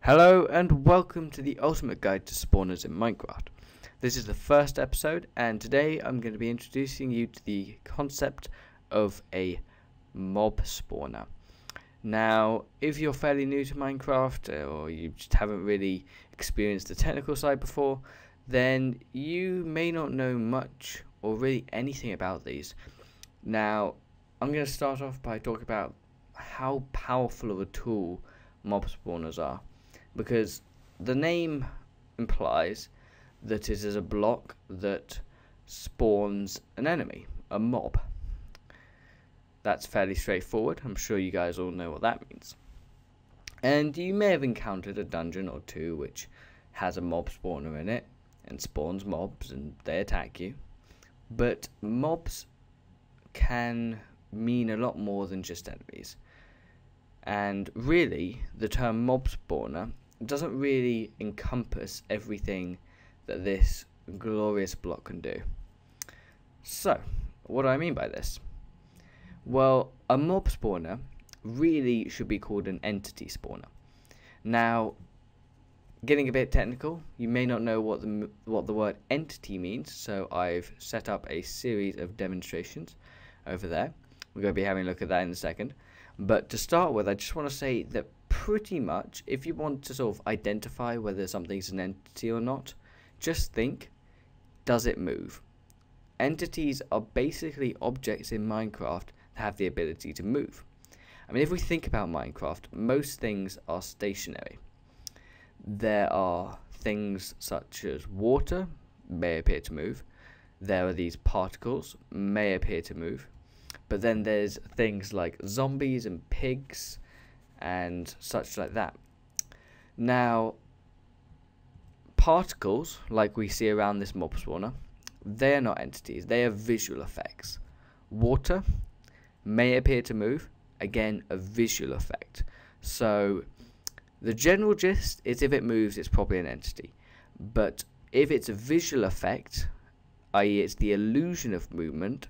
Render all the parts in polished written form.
Hello and welcome to the ultimate guide to spawners in Minecraft. This is the first episode, and today I'm going to be introducing you to the concept of a mob spawner. Now, if you're fairly new to Minecraft or you just haven't really experienced the technical side before, then you may not know much or really anything about these. Now, I'm going to start off by talking about how powerful of a tool mob spawners are. Because the name implies that it is a block that spawns an enemy, a mob. That's fairly straightforward. I'm sure you guys all know what that means. And you may have encountered a dungeon or two which has a mob spawner in it and spawns mobs and they attack you. But mobs can mean a lot more than just enemies. And really, the term mob spawner doesn't really encompass everything that this glorious block can do. So, what do I mean by this? Well, a mob spawner really should be called an entity spawner. Now, getting a bit technical, you may not know what the word entity means, so I've set up a series of demonstrations over there. We're going to be having a look at that in a second. But to start with, I just want to say that pretty much, if you want to sort of identify whether something's an entity or not, just think, does it move? Entities are basically objects in Minecraft that have the ability to move. I mean, if we think about Minecraft, most things are stationary. There are things such as water, may appear to move. There are these particles, may appear to move. But then there's things like zombies and pigs and such like that. Now, particles, like we see around this mob spawner, they are not entities, they are visual effects. Water may appear to move, again, a visual effect. So, the general gist is if it moves, it's probably an entity. But if it's a visual effect, i.e. it's the illusion of movement,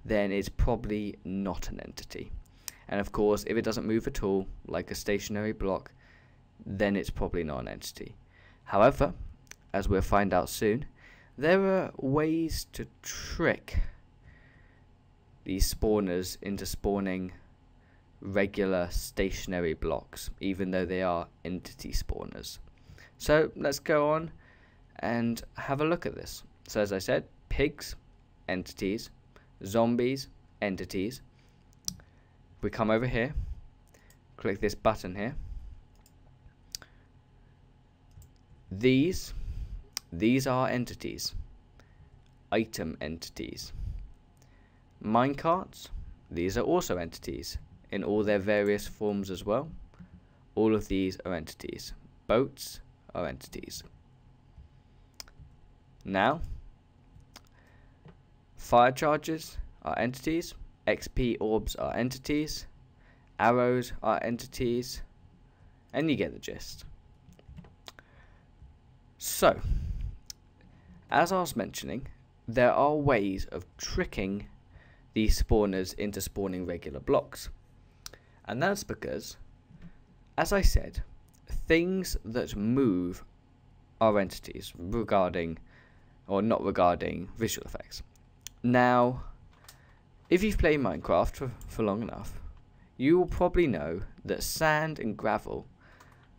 then it's probably not an entity. And of course, if it doesn't move at all, like a stationary block, then it's probably not an entity. However, as we'll find out soon, there are ways to trick these spawners into spawning regular stationary blocks, even though they are entity spawners. So let's go on and have a look at this. So as I said, pigs, entities. Zombies, entities. We come over here, click this button here. These are entities, item entities. Minecarts, these are also entities in all their various forms as well. All of these are entities. Boats are entities. Now, fire charges are entities, XP orbs are entities, arrows are entities, and you get the gist. So, as I was mentioning, there are ways of tricking these spawners into spawning regular blocks. And that's because, as I said, things that move are entities regarding, or not regarding, visual effects. Now, if you've played Minecraft for long enough, you will probably know that sand and gravel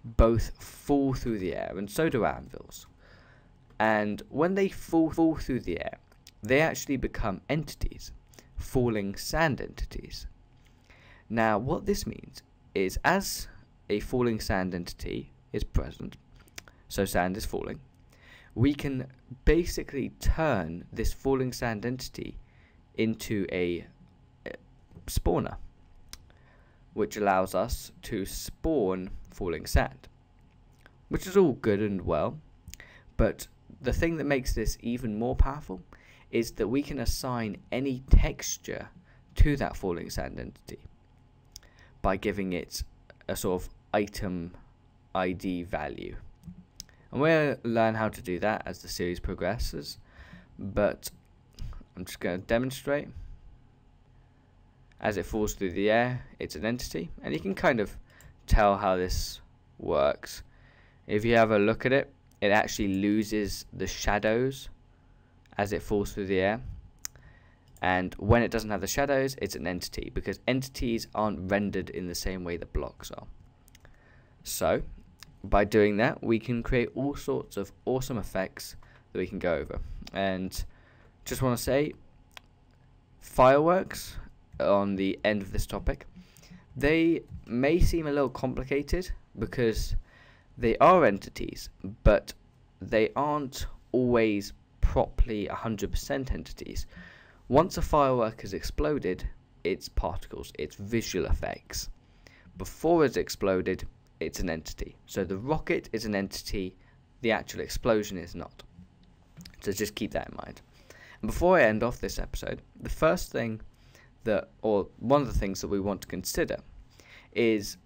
both fall through the air, and so do anvils. And when they fall through the air, they actually become entities, falling sand entities. Now, what this means is as a falling sand entity is present, so sand is falling, we can basically turn this falling sand entity into a spawner, which allows us to spawn falling sand, which is all good and well, but the thing that makes this even more powerful is that we can assign any texture to that falling sand entity by giving it a sort of item ID value. And we'll learn how to do that as the series progresses, but I'm just going to demonstrate. As it falls through the air, it's an entity, and you can kind of tell how this works if you have a look at it, it actually loses the shadows as it falls through the air. And when it doesn't have the shadows, it's an entity, because entities aren't rendered in the same way that blocks are. So by doing that, we can create all sorts of awesome effects that we can go over. And just want to say, fireworks on the end of this topic, they may seem a little complicated because they are entities, but they aren't always properly 100% entities. Once a firework has exploded, it's particles, it's visual effects. Before it's exploded, it's an entity. So the rocket is an entity, the actual explosion is not. So just keep that in mind. And before I end off this episode, the first thing one of the things that we want to consider is,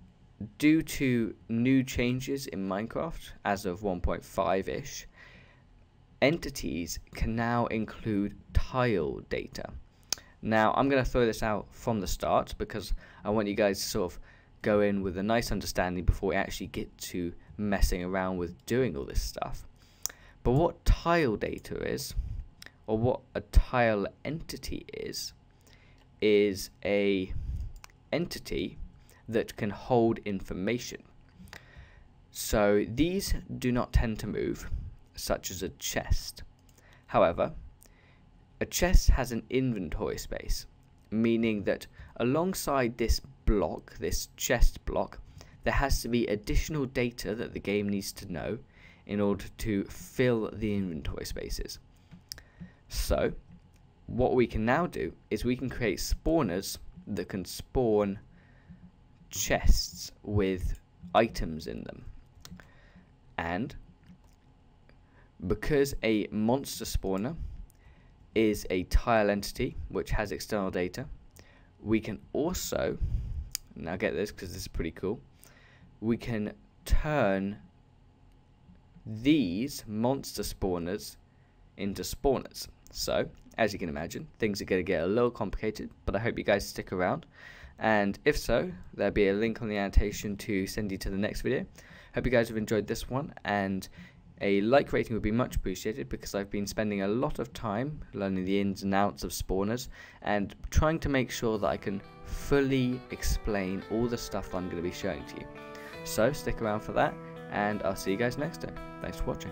due to new changes in Minecraft as of 1.5-ish, entities can now include tile data. Now, I'm going to throw this out from the start because I want you guys to sort of go in with a nice understanding before we actually get to messing around with doing all this stuff. But what tile data is, or what a tile entity is a entity that can hold information. So these do not tend to move, such as a chest. However, a chest has an inventory space, meaning that alongside this block, this chest block, there has to be additional data that the game needs to know in order to fill the inventory spaces. So what we can now do is we can create spawners that can spawn chests with items in them. And because a monster spawner is a tile entity which has external data, we can also, now get this because this is pretty cool, we can turn these monster spawners into spawners. So as you can imagine, things are going to get a little complicated, but I hope you guys stick around, and if so, there'll be a link on the annotation to send you to the next video. Hope you guys have enjoyed this one, and a like rating would be much appreciated because I've been spending a lot of time learning the ins and outs of spawners and trying to make sure that I can fully explain all the stuff I'm going to be showing to you. So stick around for that, and I'll see you guys next time. Thanks for watching.